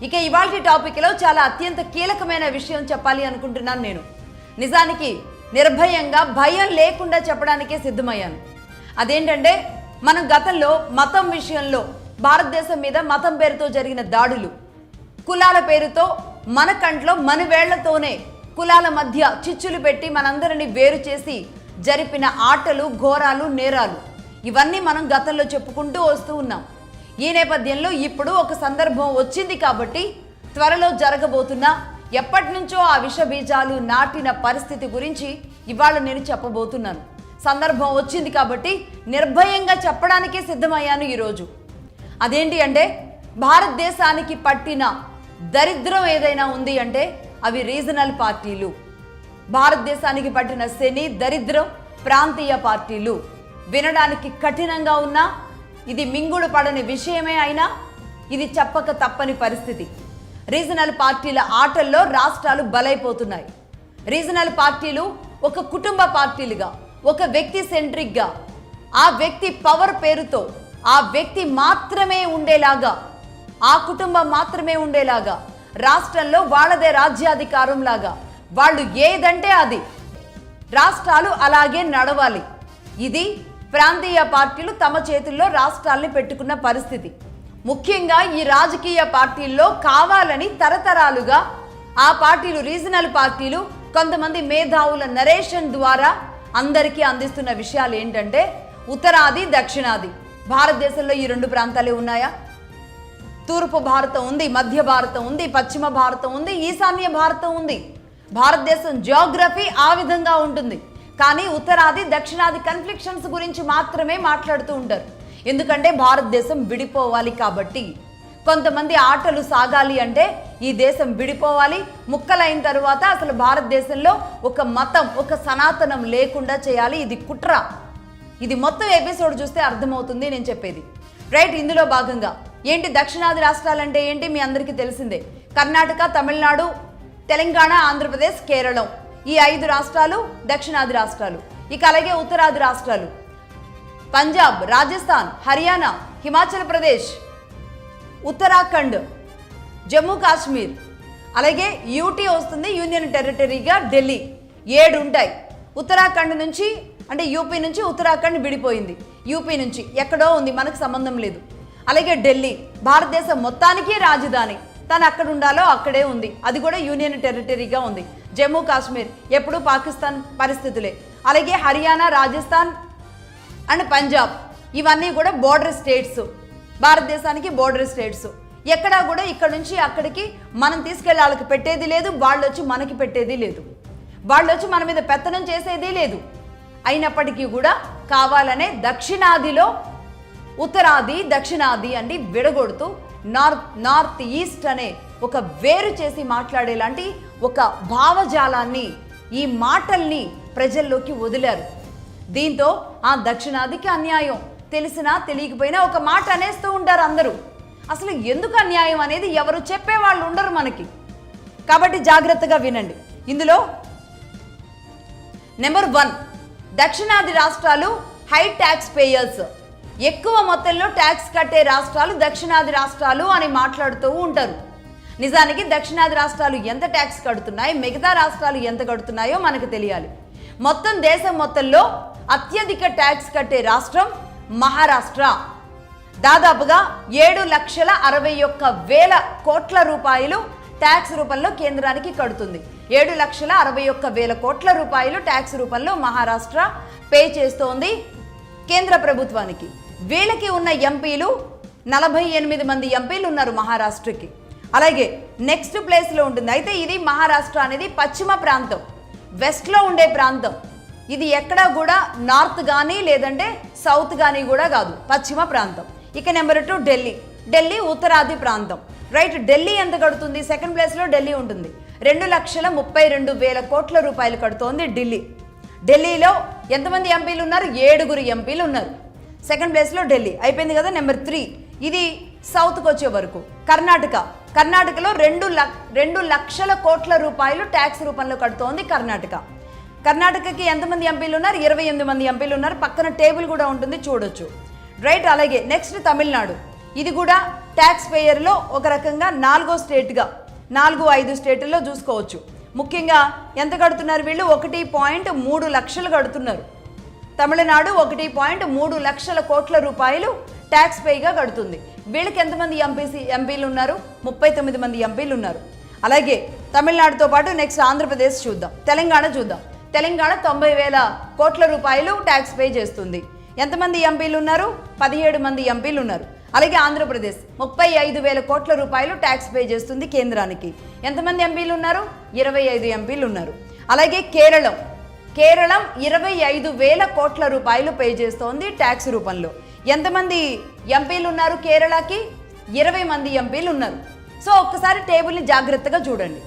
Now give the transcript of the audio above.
ఇక ఇవాల్టి టాపిక్లో చాలా అత్యంత కీలకమైన విషయం చెప్పాలి అనుకుంటున్నాను నేను. నిజానికి నిర్భయంగా భయం లేకుండా చెప్పడానికే సిద్ధమయ్యాను. అదేంటంటే మనం గతంలో మతం విషయంలో భారతదేశం మీద మతం పేరుతో జరిగిన దాడులు, కులాల పేరుతో మన కంట్లో మన వేళ్లతోనే కులాల మధ్య చిచ్చులు పెట్టి మనందరినీ వేరు చేసి జరిపిన ఆటలు, ఘోరాలు, నేరాలు ఇవన్నీ మనం గతంలో చెప్పుకుంటూ వస్తూ ఉన్నాం. ఈ నేపథ్యంలో ఇప్పుడు ఒక సందర్భం వచ్చింది కాబట్టి త్వరలో జరగబోతున్న ఎప్పటి నుంచో ఆ విష బీజాలు నాటిన పరిస్థితి గురించి ఇవాళ నేను చెప్పబోతున్నాను. సందర్భం వచ్చింది కాబట్టి నిర్భయంగా చెప్పడానికే సిద్ధమయ్యాను ఈరోజు. అదేంటి అంటే భారతదేశానికి పట్టిన దరిద్రం ఏదైనా ఉంది అంటే అవి రీజనల్ పార్టీలు. భారతదేశానికి పట్టిన శని దరిద్రం ప్రాంతీయ పార్టీలు. వినడానికి కఠినంగా ఉన్నా, ఇది మింగుడు పడని విషయమే అయినా ఇది చెప్పక తప్పని పరిస్థితి. రీజనల్ పార్టీల ఆటల్లో రాష్ట్రాలు బలైపోతున్నాయి. రీజనల్ పార్టీలు ఒక కుటుంబ పార్టీలుగా, ఒక వ్యక్తి సెంట్రిక్గా, ఆ వ్యక్తి పవర్ పేరుతో ఆ వ్యక్తి మాత్రమే ఉండేలాగా, ఆ కుటుంబం మాత్రమే ఉండేలాగా, రాష్ట్రంలో వాళ్ళదే రాజ్యాధికారం లాగా వాళ్ళు ఏదంటే అది, రాష్ట్రాలు అలాగే నడవాలి. ఇది ప్రాంతీయ పార్టీలు తమ చేతుల్లో రాష్ట్రాల్ని పెట్టుకున్న పరిస్థితి. ముఖ్యంగా ఈ రాజకీయ పార్టీల్లో కావాలని తరతరాలుగా ఆ పార్టీలు, రీజనల్ పార్టీలు కొంతమంది మేధావుల నరేషన్ ద్వారా అందరికీ అందిస్తున్న విషయాలు ఏంటంటే ఉత్తరాది, దక్షిణాది. భారతదేశంలో ఈ రెండు ప్రాంతాలే ఉన్నాయా? తూర్పు భారతం ఉంది, మధ్య భారతం ఉంది, పశ్చిమ భారతం ఉంది, ఈశాన్య భారతం ఉంది. భారతదేశం జియోగ్రఫీ ఆ విధంగా ఉంటుంది. కానీ ఉత్తరాది, దక్షిణాది కన్ఫ్లిక్షన్స్ గురించి మాత్రమే మాట్లాడుతూ ఉంటారు. ఎందుకంటే భారతదేశం విడిపోవాలి కాబట్టి. కొంతమంది ఆటలు సాగాలి అంటే ఈ దేశం విడిపోవాలి, ముక్కలైన తరువాత అసలు భారతదేశంలో ఒక మతం, ఒక సనాతనం లేకుండా చేయాలి. ఇది కుట్ర. ఇది మొత్తం ఎపిసోడ్ చూస్తే అర్థమవుతుంది నేను చెప్పేది. రైట్, ఇందులో భాగంగా ఏంటి దక్షిణాది రాష్ట్రాలంటే ఏంటి మీ అందరికీ తెలిసిందే. కర్ణాటక, తమిళనాడు, తెలంగాణ, ఆంధ్రప్రదేశ్, కేరళం, ఈ 5 రాష్ట్రాలు దక్షిణాది రాష్ట్రాలు. ఇక అలాగే ఉత్తరాది రాష్ట్రాలు పంజాబ్, రాజస్థాన్, హర్యానా, హిమాచల్ ప్రదేశ్, ఉత్తరాఖండ్, జమ్మూ కాశ్మీర్, అలాగే యూటీ వస్తుంది, యూనియన్ టెరిటరీగా ఢిల్లీ. 7 ఉంటాయి. ఉత్తరాఖండ్ నుంచి అంటే యూపీ నుంచి ఉత్తరాఖండ్ విడిపోయింది. యూపీ నుంచి ఎక్కడో ఉంది, మనకు సంబంధం లేదు. అలాగే ఢిల్లీ భారతదేశం మొత్తానికి రాజధాని, తను అక్కడ ఉండాలో అక్కడే ఉంది, అది కూడా యూనియన్ టెరిటరీగా ఉంది. జమ్మూ కాశ్మీర్ ఎప్పుడు పాకిస్తాన్ పరిస్థితులే. అలాగే హర్యానా, రాజస్థాన్ అండ్ పంజాబ్ ఇవన్నీ కూడా బోర్డర్ స్టేట్స్, భారతదేశానికి బోర్డర్ స్టేట్స్. ఎక్కడా కూడా ఇక్కడ నుంచి అక్కడికి మనం తీసుకెళ్ళి వాళ్ళకి పెట్టేది లేదు, వాళ్ళు వచ్చి మనకి పెట్టేది లేదు, వాళ్ళు వచ్చి మన మీద పెత్తనం చేసేది లేదు. అయినప్పటికీ కూడా కావాలనే దక్షిణాదిలో ఉత్తరాది, దక్షిణాది అని విడగొడుతూ నార్త్ ఈస్ట్ అనే ఒక వేరు చేసి మాట్లాడేలాంటి ఒక భావజాలాన్ని, ఈ మాటల్ని ప్రజల్లోకి వదిలారు. దీంతో ఆ దక్షిణాదికి అన్యాయం తెలిసినా తెలియకపోయినా ఒక మాట అనేస్తూ ఉంటారు అందరూ. అసలు ఎందుకు అన్యాయం అనేది ఎవరు చెప్పేవాళ్ళు ఉండరు మనకి. కాబట్టి జాగ్రత్తగా వినండి. ఇందులో నెంబర్ 1, దక్షిణాది రాష్ట్రాలు హై ట్యాక్స్ పేయర్స్, ఎక్కువ మొత్తంలో ట్యాక్స్ కట్టే రాష్ట్రాలు దక్షిణాది రాష్ట్రాలు అని మాట్లాడుతూ ఉంటారు. నిజానికి దక్షిణాది రాష్ట్రాలు ఎంత ట్యాక్స్ కడుతున్నాయి, మిగతా రాష్ట్రాలు ఎంత కడుతున్నాయో మనకు తెలియాలి. మొత్తం దేశం మొత్తంలో అత్యధిక ట్యాక్స్ కట్టే రాష్ట్రం మహారాష్ట్ర. దాదాపుగా 7,61,000 కోట్ల రూపాయలు ట్యాక్స్ రూపంలో కేంద్రానికి కడుతుంది. 7,61,000 కోట్ల రూపాయలు ట్యాక్స్ రూపంలో మహారాష్ట్ర పే చేస్తోంది కేంద్ర ప్రభుత్వానికి. వీళ్ళకి ఉన్న ఎంపీలు 48 మంది ఎంపీలు ఉన్నారు మహారాష్ట్రకి. అలాగే నెక్స్ట్ ప్లేస్లో ఉంటుంది. అయితే ఇది మహారాష్ట్ర అనేది పశ్చిమ ప్రాంతం, వెస్ట్లో ఉండే ప్రాంతం. ఇది ఎక్కడా కూడా నార్త్ కానీ లేదంటే సౌత్ కానీ కూడా కాదు, పశ్చిమ ప్రాంతం. ఇక నెంబర్ 2 ఢిల్లీ. ఢిల్లీ ఉత్తరాది ప్రాంతం. రైట్, ఢిల్లీ ఎంత కడుతుంది? సెకండ్ ప్లేస్లో ఢిల్లీ ఉంటుంది. 2,32,000 కోట్ల రూపాయలు కడుతోంది ఢిల్లీ. ఢిల్లీలో ఎంతమంది ఎంపీలు ఉన్నారు? 7 ఎంపీలు ఉన్నారు. సెకండ్ ప్లేస్లో ఢిల్లీ అయిపోయింది కదా. నెంబర్ 3 ఇది సౌత్కి వచ్చే వరకు కర్ణాటక. కర్ణాటకలో 2 లక్షల కోట్ల రూపాయలు ట్యాక్స్ రూపంలో కడుతోంది కర్ణాటక. కర్ణాటకకి ఎంతమంది ఎంపీలు ఉన్నారు? 28 మంది ఎంపీలు ఉన్నారు. పక్కన టేబుల్ కూడా ఉంటుంది, చూడొచ్చు. రైట్, అలాగే నెక్స్ట్ తమిళనాడు. ఇది కూడా ట్యాక్స్ పేయర్లో ఒక రకంగా 4వ స్టేట్గా 4-5 స్టేట్లలో చూసుకోవచ్చు. ముఖ్యంగా ఎంత కడుతున్నారు వీళ్ళు? 1.3 లక్షలు కడుతున్నారు. తమిళనాడు 1.3 లక్షల కోట్ల రూపాయలు ట్యాక్స్ పేగా కడుతుంది. వీళ్ళకి ఎంతమంది ఎంపీలు ఉన్నారు? 39 మంది ఎంపీలు ఉన్నారు. అలాగే తమిళనాడుతో పాటు నెక్స్ట్ ఆంధ్రప్రదేశ్ చూద్దాం, తెలంగాణ చూద్దాం. తెలంగాణ 90,000 కోట్ల రూపాయలు ట్యాక్స్ పే చేస్తుంది. ఎంతమంది ఎంపీలు ఉన్నారు? 17 మంది ఎంపీలు ఉన్నారు. అలాగే ఆంధ్రప్రదేశ్ 35,000 కోట్ల రూపాయలు ట్యాక్స్ పే చేస్తుంది కేంద్రానికి. ఎంతమంది ఎంపీలు ఉన్నారు? 25 ఎంపీలు ఉన్నారు. అలాగే కేరళం 25,000 కోట్ల రూపాయలు పే చేస్తోంది ట్యాక్స్ రూపంలో. ఎంతమంది ఎంపీలు ఉన్నారు కేరళకి? 20 మంది ఎంపీలు ఉన్నారు. సో ఒక్కసారి టేబుల్ని జాగ్రత్తగా చూడండి.